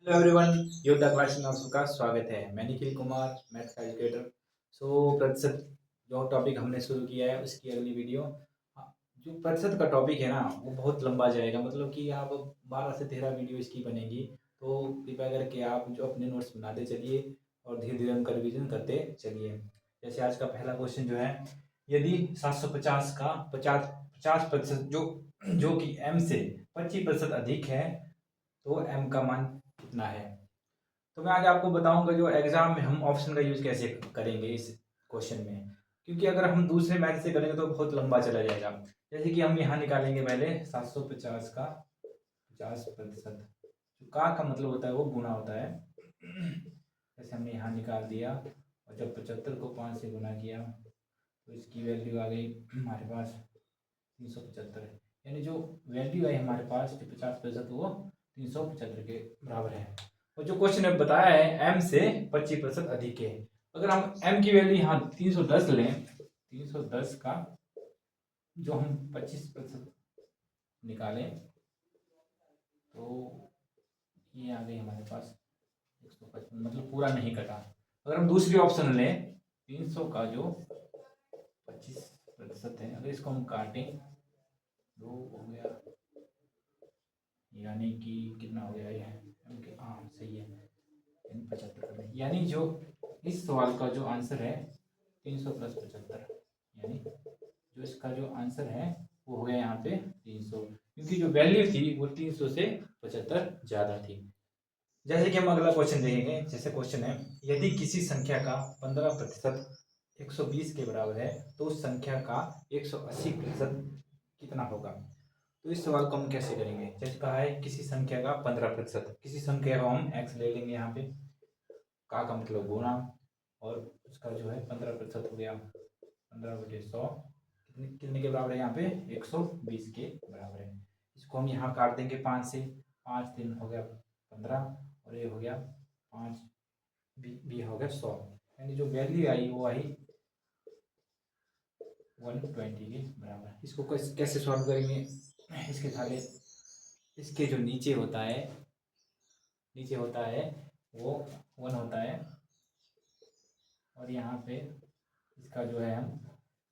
Hello everyone, योद्धा class में आप सबका स्वागत है। मैं निखिल कुमार, मैथ का एजुकेटर। प्रतिशत जो टॉपिक हमने शुरू किया है उसकी अगली वीडियो। जो प्रतिशत का टॉपिक है ना वो बहुत लंबा जाएगा, मतलब कि आप 12 से 13 वीडियो इसकी बनेगी। तो कृपया करके आप जो अपने नोट्स बनाते चलिए और धीरे धीरे उनका रिविजन करते चलिए। जैसे आज का पहला क्वेश्चन जो है, यदि 750 का 50% जो कि m से 25% अधिक है तो m का मान कितना है। तो मैं आज आपको बताऊंगा जो एग्जाम में हम ऑप्शन का यूज कैसे करेंगे इस क्वेश्चन में, क्योंकि अगर हम दूसरे मैथ से करेंगे तो बहुत लंबा चला जाएगा। जैसे कि हम यहाँ निकालेंगे पहले 750 का 50%। जो का मतलब होता है वो गुना होता है। जैसे हमने यहाँ निकाल दिया और जब 75 को 5 से गुना किया तो इसकी वैल्यू आ गई हमारे पास 375। यानी जो वैल्यू आई हमारे पास जो 50% वो 375 के बराबर है। और जो क्वेश्चन ने बताया है m से 25% अधिक है। अगर हम m की वैल्यू यहाँ 310 लें, 310 का जो हम 25% निकालें तो ये आ गई हमारे पास 155, मतलब पूरा नहीं कटा। अगर हम दूसरी ऑप्शन लें 300 का जो 25% है, अगर इसको हम काटें तो हो गया, यानी कि कितना हो गया ये, हाँ सही है, यानी 75। यानी जो इस सवाल का जो आंसर है 300 प्लस 75, यानी जो इसका जो आंसर है वो हो गया यहाँ पे 300, क्योंकि जो वैल्यू थी वो 300 से 75 ज़्यादा थी। जैसे कि हम अगला क्वेश्चन देखेंगे। जैसे क्वेश्चन है, यदि किसी संख्या का 15% 120 के बराबर है तो उस संख्या का 180% कितना होगा। तो इस सवाल को हम कैसे करेंगे। जैसे कहा है किसी संख्या का 15%, किसी संख्या को हम x ले लेंगे, यहाँ पे का मतलब गुणा, और उसका जो है 15% हो गया 15/100, कितने कितने के बराबर है यहाँ पे 120 के बराबर है। इसको हम यहाँ काट देंगे 5 से, 5 3 हो गया 15 और ये हो गया 5 भी हो गया 100। यानी जो वैल्यू आई वो आई 120 के बराबर। इसको कैसे सॉल्व करेंगे। इसके थाले इसके जो नीचे होता है वो 1 होता है, और यहाँ पे इसका जो है हम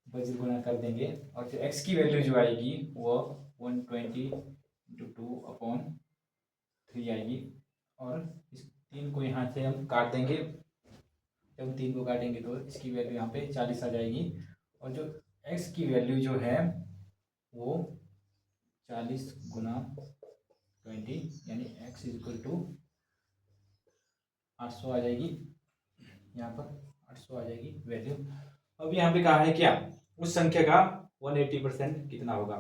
वज्र गुना कर देंगे, और जो x की वैल्यू जो आएगी वो 120/2/3 आएगी। और इस 3 को यहाँ से हम काट देंगे, जब 3 को काटेंगे तो इसकी वैल्यू यहाँ पे 40 आ जाएगी। और जो x की वैल्यू जो है वो 40 गुना 20, यानी x इक्वल टू 800 आ जाएगी। यहाँ पर 800 आ जाएगी वैल्यू। अब यहाँ पे कहा है क्या, उस संख्या का 180% कितना होगा।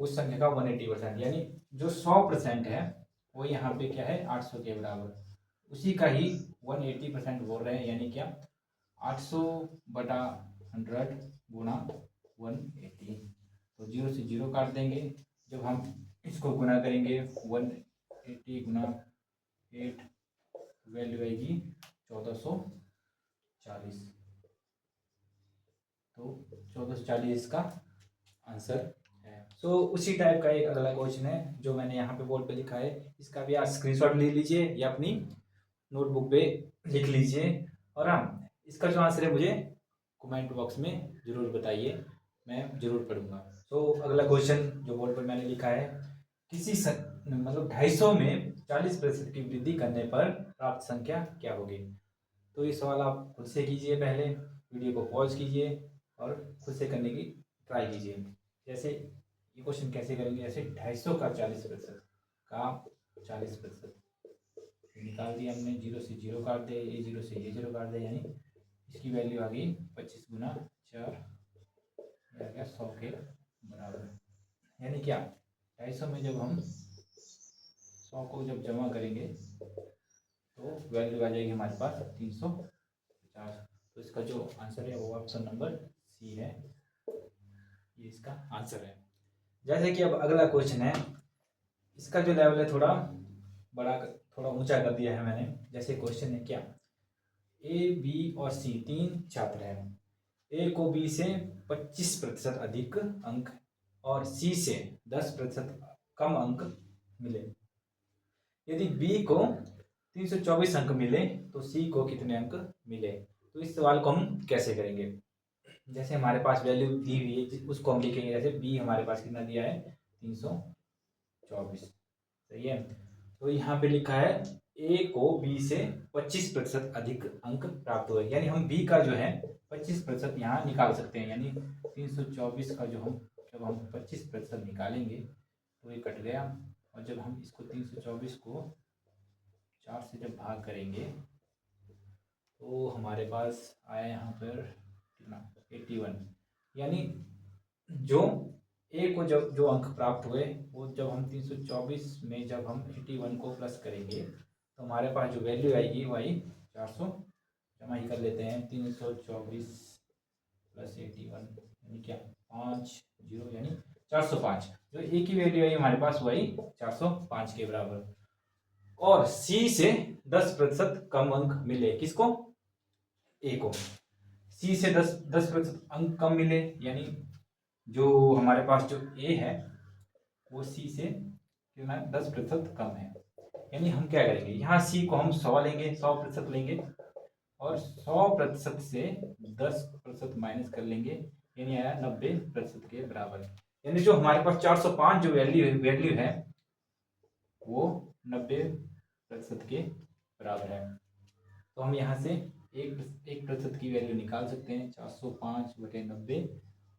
उस संख्या का 180%, यानी जो 100% है वो यहाँ पे क्या है 800 के बराबर, उसी का ही 180% बोल रहे हैं। यानी क्या 800/100 गुणा 180। तो 0 से 0 काट देंगे, जब हम इसको गुना करेंगे 180 गुना 8, वैल्यू आएगी 1440। तो 1440 इसका आंसर है। उसी टाइप का एक अगला क्वेश्चन है जो मैंने यहाँ पे बोर्ड पे लिखा है। इसका भी आप स्क्रीनशॉट ले लीजिए या अपनी नोटबुक पे लिख लीजिए, और हाँ इसका जो आंसर है मुझे कमेंट बॉक्स में ज़रूर बताइए, मैं ज़रूर पढ़ूंगा। अगला क्वेश्चन जो बोर्ड पर मैंने लिखा है, मतलब 250 में 40% की वृद्धि करने पर प्राप्त संख्या क्या होगी। तो ये सवाल आप खुद से कीजिए, पहले वीडियो को पॉज कीजिए और खुद से करने की ट्राई कीजिए। जैसे ये क्वेश्चन कैसे करेंगे, जैसे 250 का 40% का 40% निकाल दिया हमने, 0 से 0 काट दे, ये 0 से ये 0 काट दे, यानी इसकी वैल्यू आ गई 25 गुना 4, या गया 100 के बराबर। यानी क्या 250 में जब हम 100 को जब जमा करेंगे तो वैल्यू आ जाएगी हमारे पास 350। तो इसका जो आंसर है वो ऑप्शन नंबर सी है, ये इसका आंसर है। जैसे कि अब अगला क्वेश्चन है, इसका जो लेवल है थोड़ा बड़ा, थोड़ा ऊंचा कर दिया है मैंने। जैसे क्वेश्चन है क्या, ए बी और सी 3 छात्र हैं। ए को बी से 25% अधिक अंक और सी से 10% कम अंक मिले। यदि बी को 324 अंक मिले तो सी को कितने अंक मिले। तो इस सवाल को हम कैसे करेंगे, जैसे हमारे पास वैल्यू दी हुई है उसको हम लिखेंगे, जैसे बी हमारे पास कितना दिया है 324, सही है। तो यहाँ पे लिखा है ए को बी से 25% अधिक अंक प्राप्त हुए, यानी हम बी का जो है 25% यहाँ निकाल सकते हैं, यानी 324 का जो हम जब हम 25% निकालेंगे तो ये कट गया, और जब हम इसको 324 को 4 से जब भाग करेंगे तो हमारे पास आया यहाँ पर कितना 81, यानी जो ए को जब जो अंक प्राप्त हुए वो जब हम 324 में जब हम 81 को प्लस करेंगे तो हमारे पास जो वैल्यू आएगी वो आई 400, जमा ही कर लेते हैं 324 प्लस 81 यानी क्या 50 यानी 405, जो ए की वैल्यू आई हमारे पास वो आई 405 के बराबर। और सी से 10% कम अंक मिले, किसको, ए को। सी से 10% अंक कम मिले, यानी जो हमारे पास जो ए है वो सी से कितना 10% कम है, यानी हम क्या करेंगे यहाँ सी को हम 100 लेंगे, 100% लेंगे और 100% से 10% माइनस कर लेंगे, यानी आया 90% के बराबर। यानी जो हमारे पास 405 जो वैल्यू है वो 90% के बराबर है। तो हम यहाँ से 1% की वैल्यू निकाल सकते हैं, 405/90,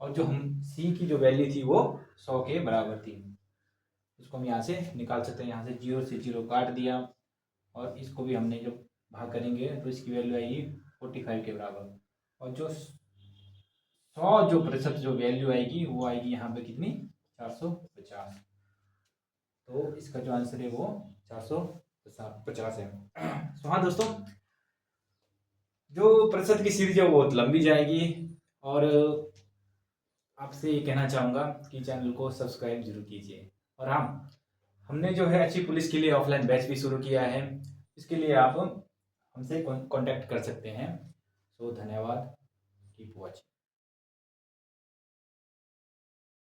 और जो हम सी की जो वैल्यू थी वो 100 के बराबर थी, उसको हम यहाँ से निकाल सकते हैं। यहाँ से 0 से 0 काट दिया और इसको भी हमने जब भाग करेंगे तो इसकी वैल्यू आएगी 45 के बराबर, और जो 100 जो प्रतिशत जो वैल्यू आएगी वो आएगी यहाँ पे कितनी 450। तो इसका जो आंसर है वो 450 है। तो हाँ दोस्तों, जो प्रतिशत की सीरीज है वो बहुत लंबी जाएगी, और आपसे ये कहना चाहूँगा कि चैनल को सब्सक्राइब जरूर कीजिए। और हाँ, हमने जो है अच्छी पुलिस के लिए ऑफलाइन बैच भी शुरू किया है, इसके लिए आप हमसे कांटेक्ट कर सकते हैं। सो धन्यवाद, कीप वॉचिंग।